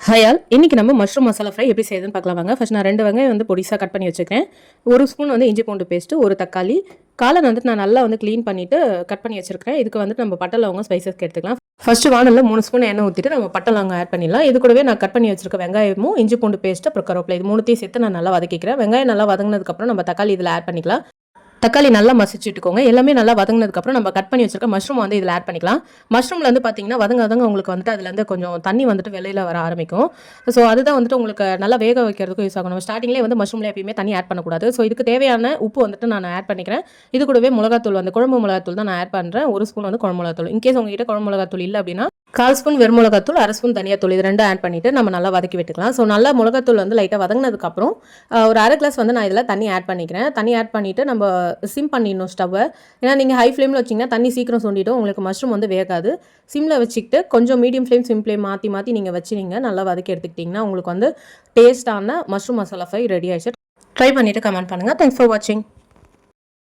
Hi all, இன்னைக்கு நம்ம mushroom masala fry எப்படி செய்யுதுன்னு பார்க்கலாம் வாங்க. ஃபர்ஸ்ட் நான் 2 வெங்காயம் பொடிசா கட் பண்ணி வச்சுருக்கேன். 1 ஸ்பூன் இஞ்சி பூண்டு பேஸ்ட்டு, 1 தக்காளி, காளான் நான் நல்லா க்ளீன் பண்ணிட்டு கட் பண்ணி வச்சிருக்கேன். இதுக்கு நம்ம பட்டை லவங்கம் ஸ்பைசஸ்க்கு எடுத்துக்கலாம். ஃபர்ஸ்ட் வானல்ல 3 ஸ்பூன் எண்ணெய் ஊற்றிட்டு நம்ம பட்டை லவங்கம் ஆட் பண்ணிடலாம். இது கூடவே நான் கட் பண்ணி வச்சிருக்க வெங்காயமும் இஞ்சி பூண்டு பேஸ்ட்டு அப்புறம் கருவேப்பிலை இது 3த்தையும் சேர்த்து நான் நல்லா வதக்கிக்கிறேன். வெங்காயம் நல்லா வதங்கினதுக்கப்புறம் நம்ம தக்காளி இதில் ஆட் பண்ணிக்கலாம். தக்காளி நல்லா மசிச்சுட்டுக்கோங்க. எல்லாமே நல்லா வதங்கினதுக்கப்புறம் நம்ம கட் பண்ணி வச்சிருக்க மஷ்ரூம் இதில் ஆட் பண்ணிக்கலாம். மஷ்ரூமில் பார்த்தீங்கன்னா வதங்க உங்களுக்கு அதுலேருந்து கொஞ்சம் தண்ணி வெளியில் வர ஆரம்பிக்கும். ஸோ அதுதான் உங்களுக்கு நல்லா வேக வைக்கிறதுக்கும் யூஸ் ஆகும். நம்ம ஸ்டார்டிங்லேயே மஷ்ரூமில் எப்பயுமே தண்ணி ஆட் பண்ணக்கூடாது. ஸோ இதுக்கு தேவையான உப்பு நான் ஆட் பண்ணிக்கிறேன். இது கூடவே மிளகாத்தூள் குழம்பு மிளகாத்தூள் தான் நான் ஆட் பண்ணுறேன். 1 ஸ்பூன் குழம்பு மிளகாத்தூள். இன்கேஸ் உங்ககிட்ட குழம்பு மிளகாத்தூள் இல்லை அப்படின்னா 1/4 ஸ்பூன் வெறும் மிளகாத்தூள், 1/2 ஸ்பூன் தனியாத்தூள் இது 2 ஆட் பண்ணிவிட்டு நம்ம நல்லா வதக்கி விட்டுக்கலாம். ஸோ நல்லா மிளகாத்தூள் லைட்டாக வதங்கினதுக்கப்புறம் ஒரு 1/2 கிளாஸ் நான் இதில் தண்ணி ஆட் பண்ணிக்கிறேன். தண்ணி ஆட் பண்ணிவிட்டு நம்ம சிம் பண்ணிடணும் ஸ்டவ்வை. ஏன்னா நீங்கள் ஹை ஃப்ளேமில் வச்சிங்கன்னா தண்ணி சீக்கிரம் சுண்டிடும், உங்களுக்கு மஷ்ரூம் வேகாது. சிம்மில் வச்சுக்கிட்டு கொஞ்சம் மீடியம் ஃப்ளேம் சிம் ஃப்ளேம் மாற்றி நீங்கள் வச்சுனிங்க நல்லா வதக்கி எடுத்துக்கிட்டிங்கன்னா உங்களுக்கு டேஸ்டான மஷ்ரூம் மசாலா ஃப்ரை ரெடி ஆயிடுச்சு. ட்ரை பண்ணிவிட்டு கமெண்ட் பண்ணுங்கள். தேங்க்ஸ் ஃபார் வாட்சிங்.